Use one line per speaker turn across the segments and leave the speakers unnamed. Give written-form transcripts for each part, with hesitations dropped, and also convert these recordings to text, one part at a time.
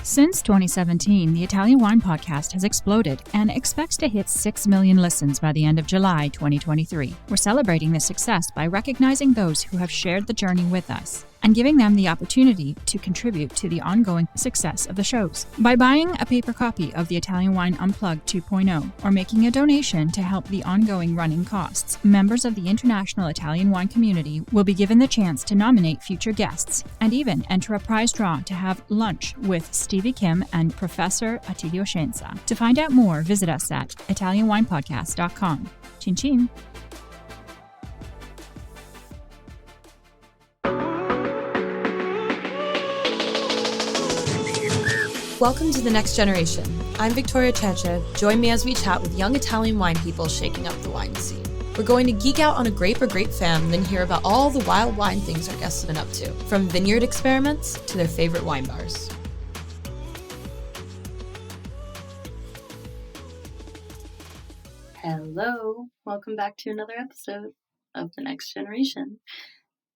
Since 2017, the Italian Wine Podcast has exploded and expects to hit 6 million listens by the end of July 2023. We're celebrating this success by recognizing those who have shared the journey with us and giving them the opportunity to contribute to the ongoing success of the shows. By buying a paper copy of the Italian Wine Unplugged 2.0 or making a donation to help the ongoing running costs, members of the international Italian wine community will be given the chance to nominate future guests and even enter a prize draw to have lunch with Stevie Kim and Professor Attilio Scienza. To find out more, visit us at italianwinepodcast.com. Chin chin!
Welcome to The Next Generation. I'm Victoria Cece. Join me as we chat with young Italian wine people shaking up the wine scene. We're going to geek out on a grape or grape fam, then hear about all the wild wine things our guests have been up to, from vineyard experiments to their favorite wine bars. Hello, welcome back to another episode of The Next Generation.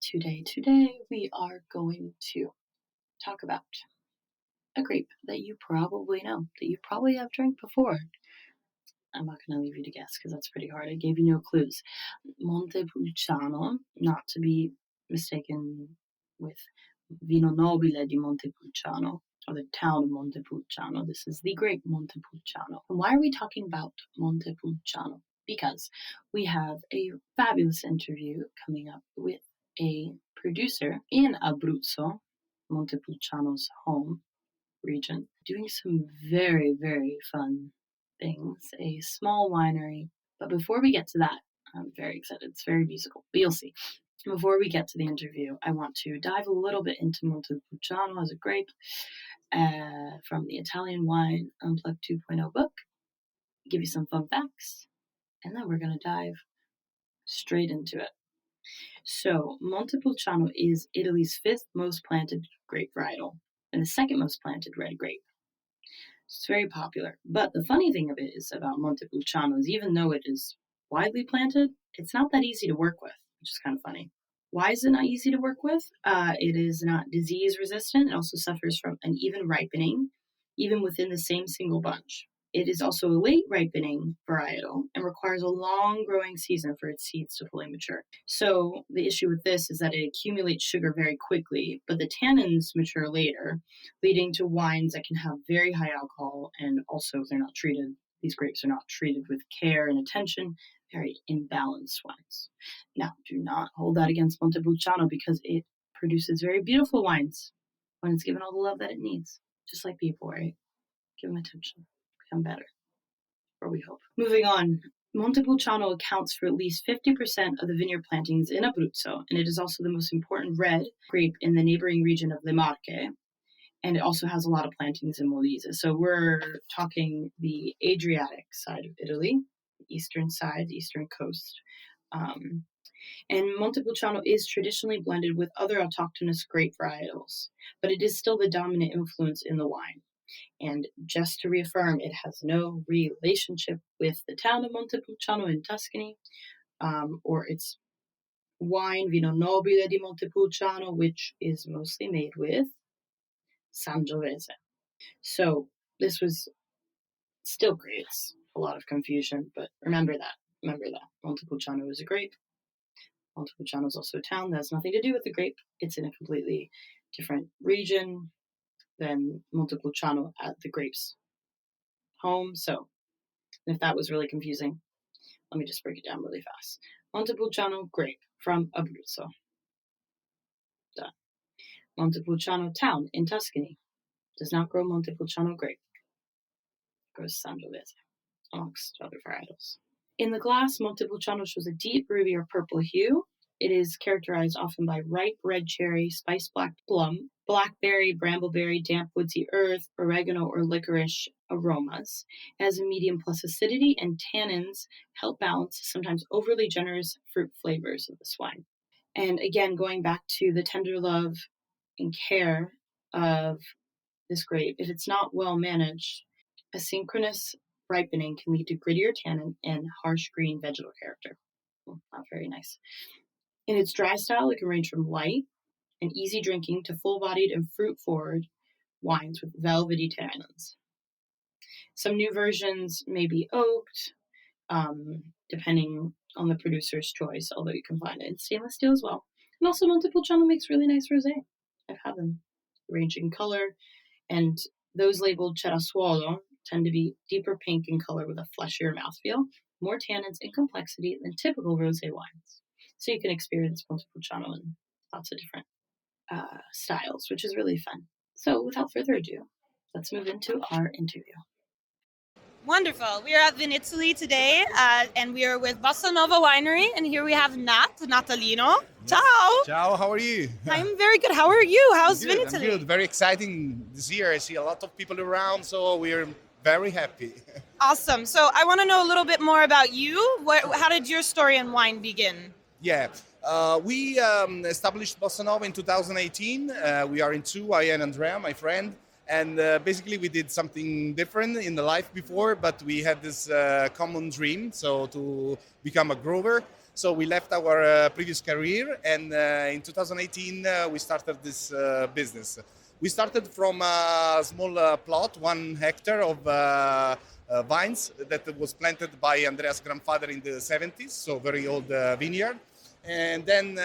Today we are going to talk about a grape that you probably know, that you probably have drank before. I'm not going to leave you to guess because that's pretty hard. I gave you no clues. Montepulciano, not to be mistaken with Vino Nobile di Montepulciano, or the town of Montepulciano. This is the grape Montepulciano. And why are we talking about Montepulciano? Because we have a fabulous interview coming up with a producer in Abruzzo, Montepulciano's home region, doing some very, very fun things, a small winery. But before we get to that, I'm very excited. It's very musical, but you'll see. Before we get to the interview, I want to dive a little bit into Montepulciano as a grape from the Italian Wine Unplugged 2.0 book, give you some fun facts, and then we're going to dive straight into it. So, Montepulciano is Italy's 5th most planted grape varietal and the 2nd most planted red grape. It's very popular. But the funny thing of it is about Montepulciano is even though it is widely planted, it's not that easy to work with, which is kind of funny. Why is it not easy to work with? It is not disease resistant. It also suffers from uneven ripening, even within the same single bunch. It is also a late ripening varietal and requires a long growing season for its seeds to fully mature. So the issue with this is that it accumulates sugar very quickly, but the tannins mature later, leading to wines that can have very high alcohol, and also if they're not treated, these grapes are not treated with care and attention, very imbalanced wines. Now, do not hold that against Montepulciano because it produces very beautiful wines when it's given all the love that it needs, just like people, right? Give them attention. Become better, or we hope. Moving on, Montepulciano accounts for at least 50% of the vineyard plantings in Abruzzo, and it is also the most important red grape in the neighboring region of Le Marche, and it also has a lot of plantings in Molise. So we're talking the Adriatic side of Italy, the eastern side, the eastern coast. And Montepulciano is traditionally blended with other autochthonous grape varietals, but it is still the dominant influence in the wine. And just to reaffirm, it has no relationship with the town of Montepulciano in Tuscany, or its wine Vino Nobile di Montepulciano, which is mostly made with Sangiovese. So this was still great. It's a lot of confusion, but remember that. Montepulciano is a grape. Montepulciano is also a town that has nothing to do with the grape. It's in a completely different region than Montepulciano at the grape's home. So if that was really confusing, let me just break it down really fast. Montepulciano grape from Abruzzo. Done. Montepulciano town in Tuscany does not grow Montepulciano grape. It grows Sangiovese, amongst other varietals. In the glass, Montepulciano shows a deep ruby or purple hue. It is characterized often by ripe red cherry, spiced black plum, blackberry, brambleberry, damp woodsy earth, oregano, or licorice aromas. It has a medium plus acidity, and tannins help balance sometimes overly generous fruit flavors of this wine. And again, going back to the tender love and care of this grape, if it's not well managed, asynchronous ripening can lead to grittier tannin and harsh green vegetal character. Not very nice. In its dry style, it can range from light and easy drinking to full-bodied and fruit-forward wines with velvety tannins. Some new versions may be oaked, depending on the producer's choice, although you can find it in stainless steel as well. And also Montepulciano makes really nice rosé. I've had them, ranging in color, and those labeled Cerasuolo tend to be deeper pink in color with a fleshier mouthfeel, more tannins and complexity than typical rosé wines. So you can experience Montepulciano in lots of different styles, which is really fun. So without further ado, let's move into our interview.
Wonderful. We are at Vinitaly today, and we are with Bossa Nova Winery, and here we have Natalino. Ciao.
Ciao, how are you?
I'm very good. How are you? How's
Good,
Vinitaly?
I'm good. Very exciting this year. I see a lot of people around, so we're very happy.
Awesome. So I want to know a little bit more about you. How did your story in wine begin?
Yeah, we established Bossa Nova in 2018. We are in two, I and Andrea, my friend. And basically we did something different in the life before, but we had this common dream, so to become a grower. So we left our previous career, and in 2018 we started this business. We started from a small plot, 1 hectare of vines that was planted by Andrea's grandfather in the 70s, so very old vineyard. And then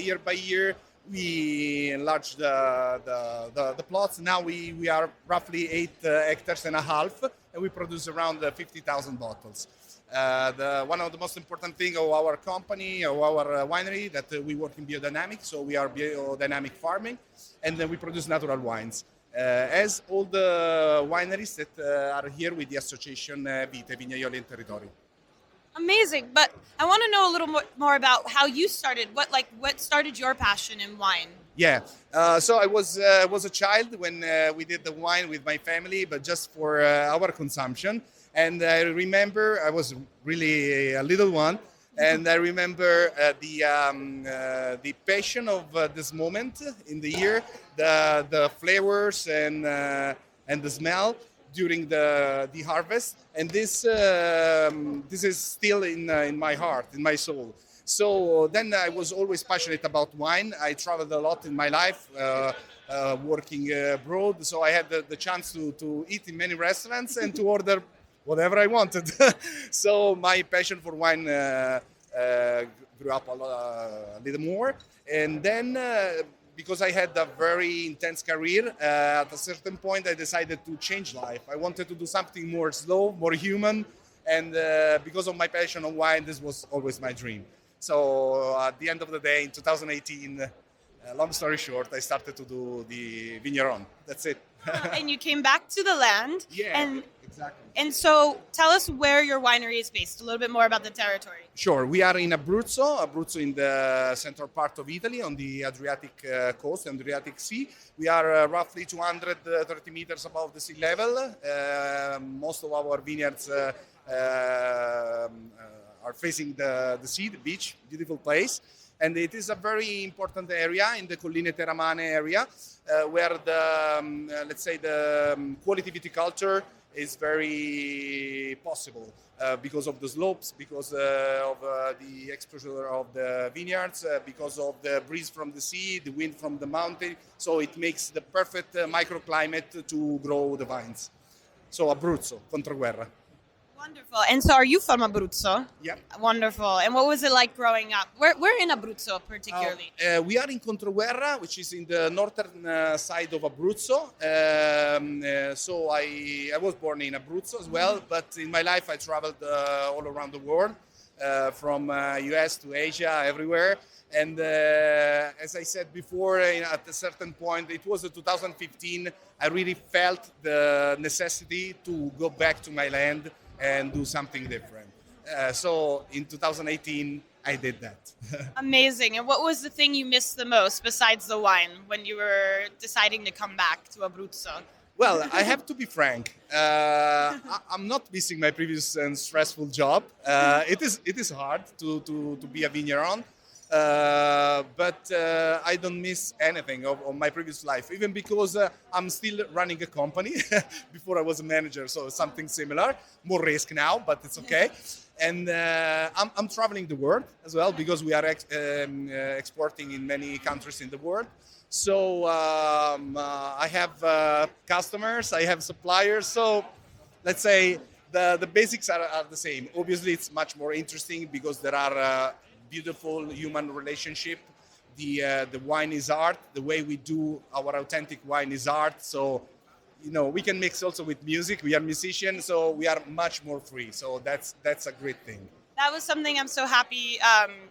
year by year, we enlarged the plots. Now we are roughly 8 hectares and a half, and we produce around 50,000 bottles. One of the most important things of our company, of our winery, that we work in biodynamics, so we are biodynamic farming, and then we produce natural wines. As all the wineries that are here with the association Vite, Vignaioli and Territori.
Amazing. But I want to know a little more about how you started. What started your passion in wine?
Yeah, so I was a child when we did the wine with my family, but just for our consumption. And I remember I was really a little one, and I remember the passion of this moment in the year, the flavors and the smell during the harvest, and this is still in my heart, in my soul. So then I was always passionate about wine. I traveled a lot in my life, working abroad, so I had the chance to eat in many restaurants and to order whatever I wanted. So my passion for wine grew up a little more, and then because I had a very intense career, at a certain point I decided to change life. I wanted to do something more slow, more human, and because of my passion on wine, this was always my dream. So at the end of the day, in 2018, long story short, I started to do the vineyard. That's it.
And you came back to the land.
Yeah, exactly.
And so tell us where your winery is based, a little bit more about the territory.
Sure. We are in Abruzzo in the central part of Italy, on the Adriatic coast, the Adriatic Sea. We are roughly 230 meters above the sea level. Most of our vineyards are facing the sea, the beach, beautiful place. And it is a very important area in the Colline Teramane area, where let's say the quality viticulture is very possible because of the slopes, because of the exposure of the vineyards, because of the breeze from the sea, the wind from the mountain. So it makes the perfect microclimate to grow the vines. So Abruzzo, Controguerra.
Wonderful. And so are you from Abruzzo?
Yeah.
Wonderful. And what was it like growing up? Where in Abruzzo particularly?
We are in Controguerra, which is in the northern side of Abruzzo. So I was born in Abruzzo as well, but in my life I traveled all around the world, from US to Asia, everywhere. And as I said before, at a certain point, it was in 2015, I really felt the necessity to go back to my land and do something different. So in 2018, I did that.
Amazing. And what was the thing you missed the most besides the wine when you were deciding to come back to Abruzzo?
Well, I have to be frank. I'm not missing my previous and stressful job. It is hard to be a vigneron, But I don't miss anything of my previous life, even because I'm still running a company. Before I was a manager, so something similar, more risk now, but it's okay. And I'm traveling the world as well, because we are exporting in many countries in the world. So I have customers, I have suppliers. So let's say the basics are the same. Obviously, it's much more interesting because there are beautiful human relationship. The wine is art. The way we do our authentic wine is art. So, we can mix also with music. We are musicians, so we are much more free. So that's a great thing.
That was something I'm so happy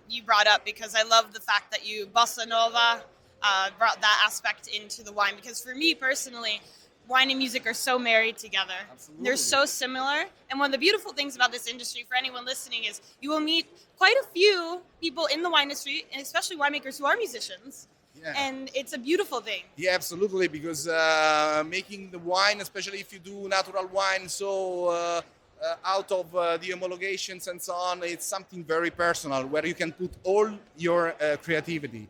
you brought up, because I love the fact that you bossa nova brought that aspect into the wine. Because for me personally, wine and music are so married together.
Absolutely.
They're so similar. And one of the beautiful things about this industry, for anyone listening, is you will meet quite a few people in the wine industry, and especially winemakers who are musicians.
Yeah.
And it's a beautiful thing.
Yeah, absolutely, because making the wine, especially if you do natural wine, so out of the homologations and so on, it's something very personal where you can put all your creativity.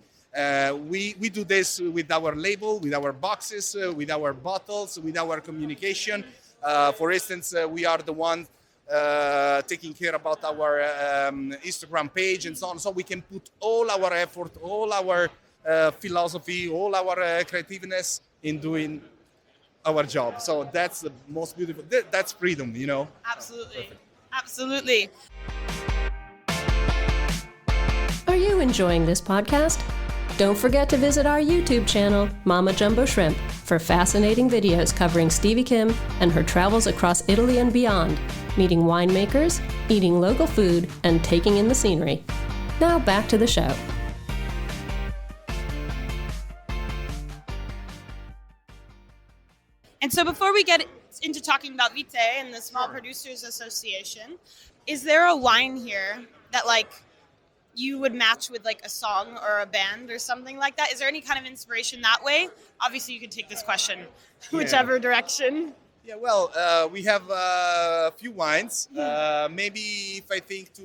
We do this with our label, with our boxes, with our bottles, with our communication. For instance, we are the ones taking care about our Instagram page and so on. So we can put all our effort, all our philosophy, all our creativeness in doing our job. So that's the most beautiful. That's freedom,
Absolutely. Absolutely.
Are you enjoying this podcast? Don't forget to visit our YouTube channel, Mama Jumbo Shrimp, for fascinating videos covering Stevie Kim and her travels across Italy and beyond, meeting winemakers, eating local food, and taking in the scenery. Now back to the show.
And so before we get into talking about Vite and the Small Producers Association, is there a wine here that you would match with a song or a band or something like that? Is there any kind of inspiration that way? Obviously, you could take this question whichever direction.
Yeah, well, we have a few wines. Maybe if I think to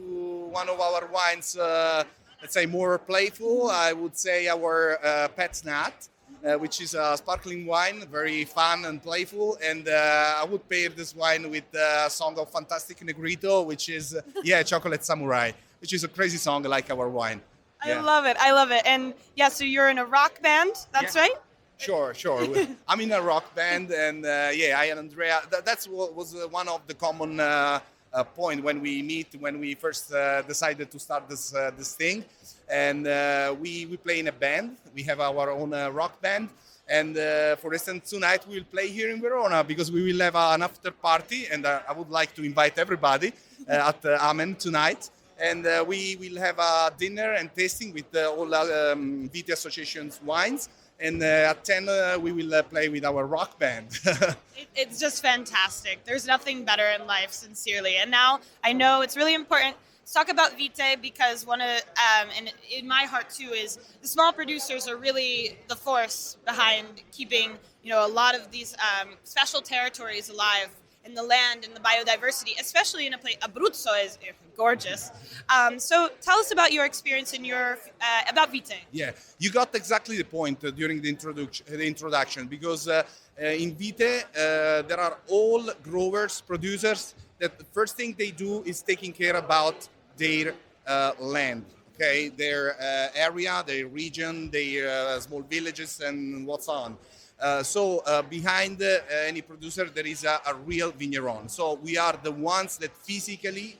one of our wines, let's say more playful, I would say our Pet Nat, which is a sparkling wine, very fun and playful. And I would pair this wine with a song of Fantastic Negrito, which is, Chocolate Samurai, which is a crazy song like our wine.
I love it. And so you're in a rock band, that's right?
Sure. I'm in a rock band, and I and Andrea. That's what was one of the common point when we meet, when we first decided to start this thing. And we play in a band. We have our own rock band. And for instance, tonight we will play here in Verona because we will have an after party, and I would like to invite everybody at Amen tonight. And we will have a dinner and tasting with all Vite Association's wines. And at 10, we will play with our rock band.
It's just fantastic. There's nothing better in life, sincerely. And now I know it's really important to talk about Vite, because one of, and in my heart too, is the small producers are really the force behind keeping, a lot of these special territories alive in the land and the biodiversity, especially in a place. Abruzzo is gorgeous. So tell us about your experience in about Vite.
Yeah, you got exactly the point during the introduction, because in Vite there are all growers, producers, that the first thing they do is taking care about their land, okay, their area, their region, their small villages and what's on. So behind any producer, there is a real vineyard. So we are the ones that physically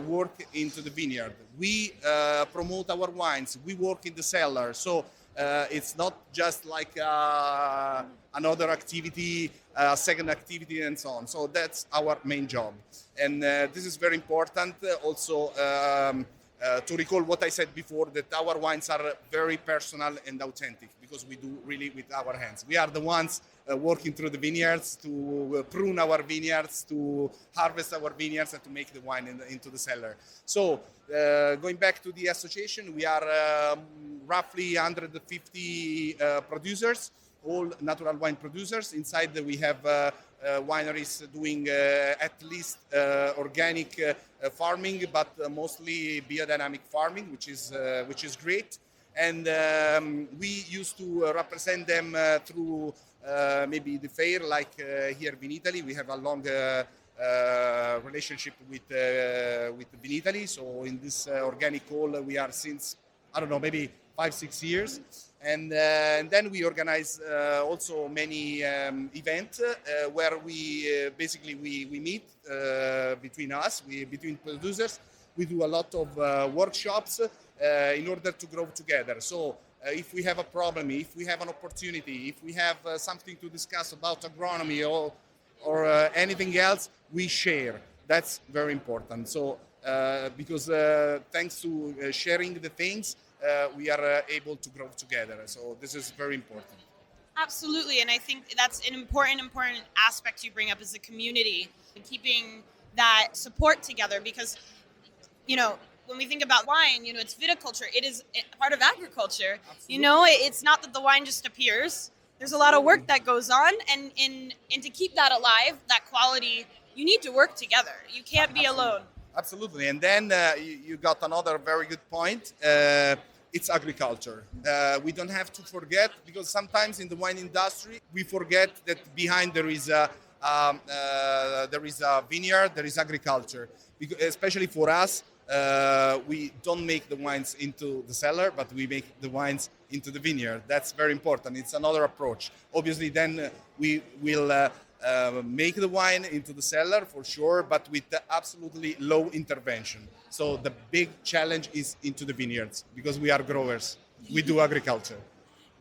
work into the vineyard. We promote our wines. We work in the cellar. So it's not just like another activity, second activity, and so on. So that's our main job. And this is very important also to recall what I said before, that our wines are very personal and authentic, because we do really with our hands. We are the ones working through the vineyards to prune our vineyards, to harvest our vineyards, and to make the wine into the cellar. So going back to the association, we are roughly 150 producers all natural wine producers. Inside we have wineries doing at least organic farming, but mostly biodynamic farming, which is great. And we used to represent them through maybe the fair, like here in Italy. We have a long relationship with Italy. So in this organic hall, we are since, I don't know, maybe 5-6 years. And then we organize also many events where we basically we meet between us, between producers. We do a lot of workshops in order to grow together. So if we have a problem, if we have an opportunity, if we have something to discuss about agronomy or anything else, we share. That's very important. So because thanks to sharing the things, we are able to grow together. So this is very important.
Absolutely, and I think that's an important aspect you bring up is the community and keeping that support together, because, you know, when we think about wine, you know, it's viticulture. It is part of agriculture. Absolutely. You know, it's not that the wine just appears. There's a lot of work that goes on, and to keep that alive, that quality, you need to work together. You can't be alone.
Absolutely, and then you got another very good point. It's agriculture. We don't have to forget, because sometimes in the wine industry we forget that behind there is a vineyard, there is agriculture. Because, especially for us, we don't make the wines into the cellar, but we make the wines into the vineyard. That's very important. It's another approach. Obviously, then we will make the wine into the cellar for sure, but with absolutely low intervention. So the big challenge is into the vineyards, because we are growers. We do agriculture.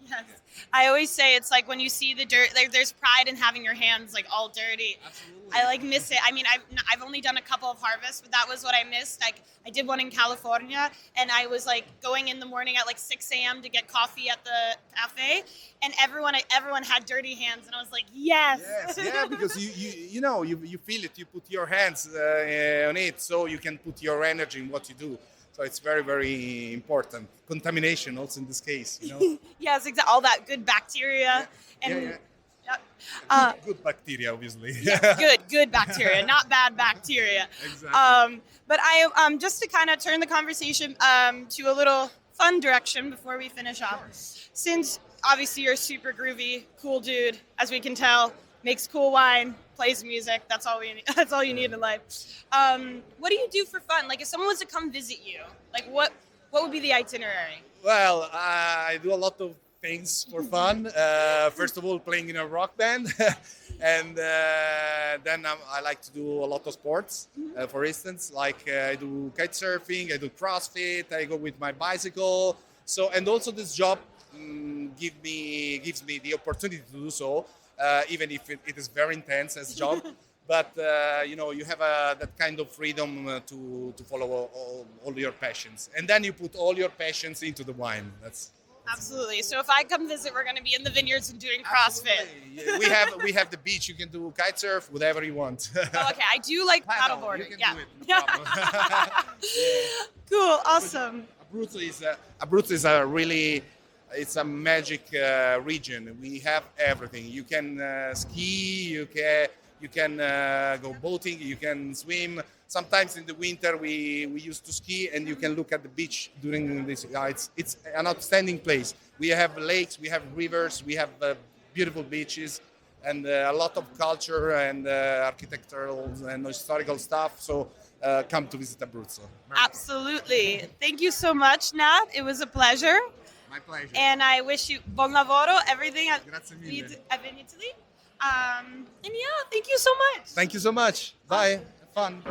Yes. I always say it's like when you see the dirt, like there's pride in having your hands like all dirty.
Absolutely.
I like miss it. I mean, I've only done a couple of harvests, but that was what I missed. Like I did one in California, and I was like going in the morning at like 6 a.m. to get coffee at the cafe, and everyone had dirty hands, and I was like, yes.
Yeah, because you know you feel it. You put your hands on it, so you can put your energy in what you do. So it's very, very important. Contamination also in this case, you know.
Yes, exactly. All that good bacteria.
Good bacteria, obviously.
Yes, good bacteria, not bad bacteria.
Exactly.
But I just to kind of turn the conversation to a little fun direction before we finish off. Since obviously you're a super groovy, cool dude, as we can tell, makes cool wine, plays music. That's all we need. That's all you need in life. What do you do for fun? Like if someone was to come visit you, like what would be the itinerary?
Well, I do a lot of things for fun. First of all, playing in a rock band, and then I like to do a lot of sports. For instance, like I do kite surfing, I do CrossFit, I go with my bicycle. So, and also this job gives me the opportunity to do so. Even if it is very intense as a job, but you know, you have that kind of freedom to follow all your passions, and then you put all your passions into the wine. That's
absolutely. So if I come visit, we're going to be in the vineyards and doing CrossFit.
We have the beach. You can do kite surf, whatever you want.
Oh, okay, I do like paddleboarding.
You can do it, no problem.
Cool, awesome.
Abruzzo is a really. It's a magic region. We have everything. You can ski, you can go boating, you can swim. Sometimes in the winter we used to ski, and you can look at the beach during this. It's an outstanding place. We have lakes, we have rivers, we have beautiful beaches, and a lot of culture and architectural and historical stuff. So come to visit Abruzzo.
Absolutely. Thank you so much, Nat. It was a pleasure.
My pleasure.
And I wish you buon lavoro, everything at Italy. And yeah, thank you so much.
Thank you so much. Bye. Have fun.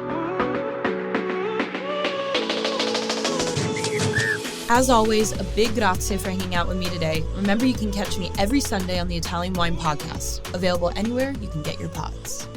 As always, a big grazie for hanging out with me today. Remember, you can catch me every Sunday on the Italian Wine Podcast, available anywhere you can get your pods.